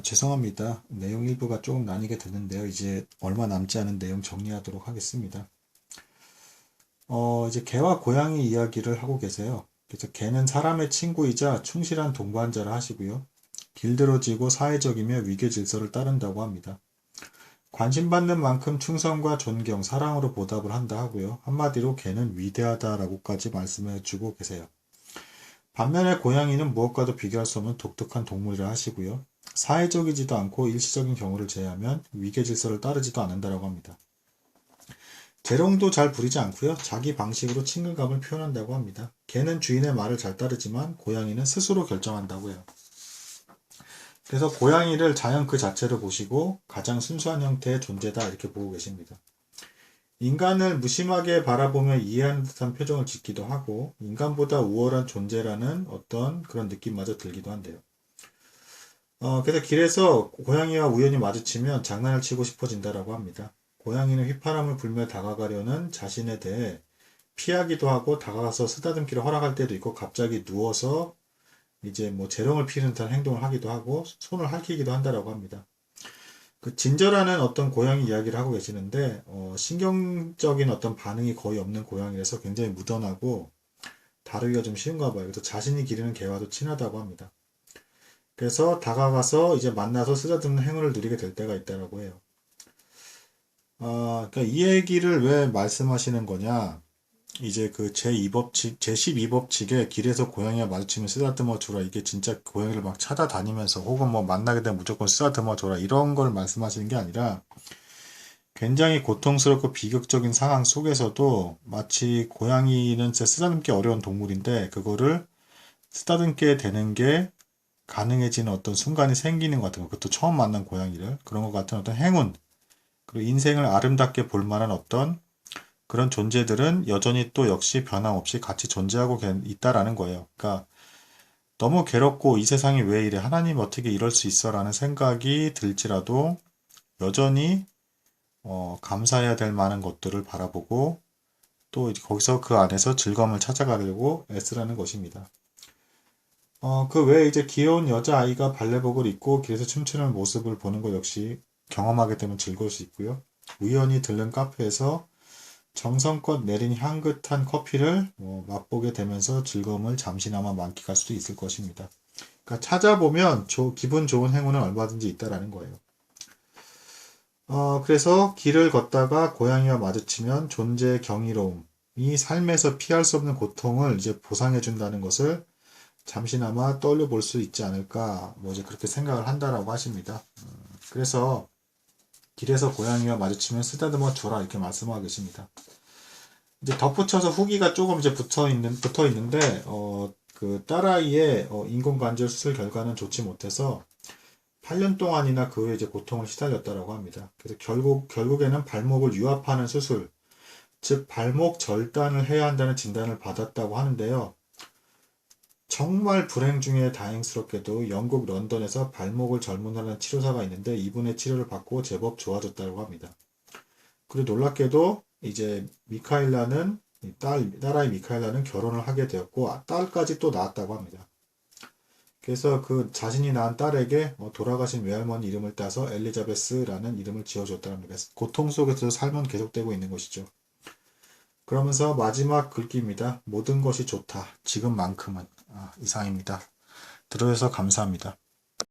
죄송합니다. 내용 일부가 조금 나뉘게 됐는데요. 이제 얼마 남지 않은 내용 정리하도록 하겠습니다. 이제 개와 고양이 이야기를 하고 계세요. 그래서 개는 사람의 친구이자 충실한 동반자를 하시고요. 길들어지고 사회적이며 위계 질서를 따른다고 합니다. 관심받는 만큼 충성과 존경, 사랑으로 보답을 한다 하고요. 한마디로 개는 위대하다라고까지 말씀해 주고 계세요. 반면에 고양이는 무엇과도 비교할 수 없는 독특한 동물이라 하시고요. 사회적이지도 않고 일시적인 경우를 제외하면 위계 질서를 따르지도 않는다고 합니다. 재롱도 잘 부리지 않고요. 자기 방식으로 친근감을 표현한다고 합니다. 개는 주인의 말을 잘 따르지만 고양이는 스스로 결정한다고 해요. 그래서 고양이를 자연 그 자체로 보시고 가장 순수한 형태의 존재다 이렇게 보고 계십니다. 인간을 무심하게 바라보며 이해하는 듯한 표정을 짓기도 하고 인간보다 우월한 존재라는 어떤 그런 느낌마저 들기도 한대요. 그래서 길에서 고양이와 우연히 마주치면 장난을 치고 싶어진다라고 합니다. 고양이는 휘파람을 불며 다가가려는 자신에 대해 피하기도 하고 다가가서 쓰다듬기를 허락할 때도 있고 갑자기 누워서 이제 뭐 재롱을 피우는 듯한 행동을 하기도 하고 손을 핥히기도 한다라고 합니다. 그 진저라는 어떤 고양이 이야기를 하고 계시는데 신경적인 어떤 반응이 거의 없는 고양이라서 굉장히 무던하고 다루기가 좀 쉬운가 봐요. 그래서 자신이 기르는 개와도 친하다고 합니다. 그래서 다가가서 이제 만나서 쓰다듬는 행운을 누리게 될 때가 있다라고 해요. 그러니까 이 얘기를 왜 말씀하시는 거냐? 이제 그 제2법칙, 제12법칙에 길에서 고양이와 마주치면 쓰다듬어 줘라. 이게 진짜 고양이를 막 찾아다니면서 혹은 뭐 만나게 되면 무조건 쓰다듬어 줘라. 이런 걸 말씀하시는 게 아니라 굉장히 고통스럽고 비극적인 상황 속에서도 마치 고양이는 진짜 쓰다듬기 어려운 동물인데 그거를 쓰다듬게 되는 게 가능해지는 어떤 순간이 생기는 것 같은 거. 그것도 처음 만난 고양이를. 그런 것 같은 어떤 행운. 그리고 인생을 아름답게 볼 만한 어떤 그런 존재들은 여전히 또 역시 변함없이 같이 존재하고 있다라는 거예요. 그러니까 너무 괴롭고 이 세상이 왜 이래? 하나님 어떻게 이럴 수 있어? 라는 생각이 들지라도 여전히 감사해야 될 만한 것들을 바라보고 또 거기서 그 안에서 즐거움을 찾아가려고 애쓰라는 것입니다. 그 외에 이제 귀여운 여자아이가 발레복을 입고 길에서 춤추는 모습을 보는 것 역시 경험하게 되면 즐거울 수 있고요. 우연히 들른 카페에서 정성껏 내린 향긋한 커피를 맛보게 되면서 즐거움을 잠시나마 만끽할 수도 있을 것입니다. 그러니까 찾아보면 기분 좋은 행운은 얼마든지 있다라는 거예요. 그래서 길을 걷다가 고양이와 마주치면 존재의 경이로움, 이 삶에서 피할 수 없는 고통을 이제 보상해준다는 것을 잠시나마 떠올려 볼 수 있지 않을까, 뭐 이제 그렇게 생각을 한다라고 하십니다. 그래서 길에서 고양이와 마주치면 쓰다듬어 줘라 이렇게 말씀하고 계십니다. 이제 덧붙여서 후기가 조금 이제 붙어 있는데 그 딸아이의 인공관절 수술 결과는 좋지 못해서 8년 동안이나 그 후에 이제 고통을 시달렸다라고 합니다. 그래서 결국에는 발목을 유압하는 수술, 즉 발목 절단을 해야 한다는 진단을 받았다고 하는데요. 정말 불행 중에 다행스럽게도 영국 런던에서 발목을 절문하는 치료사가 있는데 이분의 치료를 받고 제법 좋아졌다고 합니다. 그리고 놀랍게도 이제 미카엘라는 딸아이 미카엘라는 결혼을 하게 되었고 딸까지 또 낳았다고 합니다. 그래서 그 자신이 낳은 딸에게 돌아가신 외할머니 이름을 따서 엘리자베스라는 이름을 지어줬다는 겁니다. 고통 속에서 삶은 계속되고 있는 것이죠. 그러면서 마지막 글귀입니다. 모든 것이 좋다. 지금만큼은. 이상입니다. 들어주셔서 감사합니다.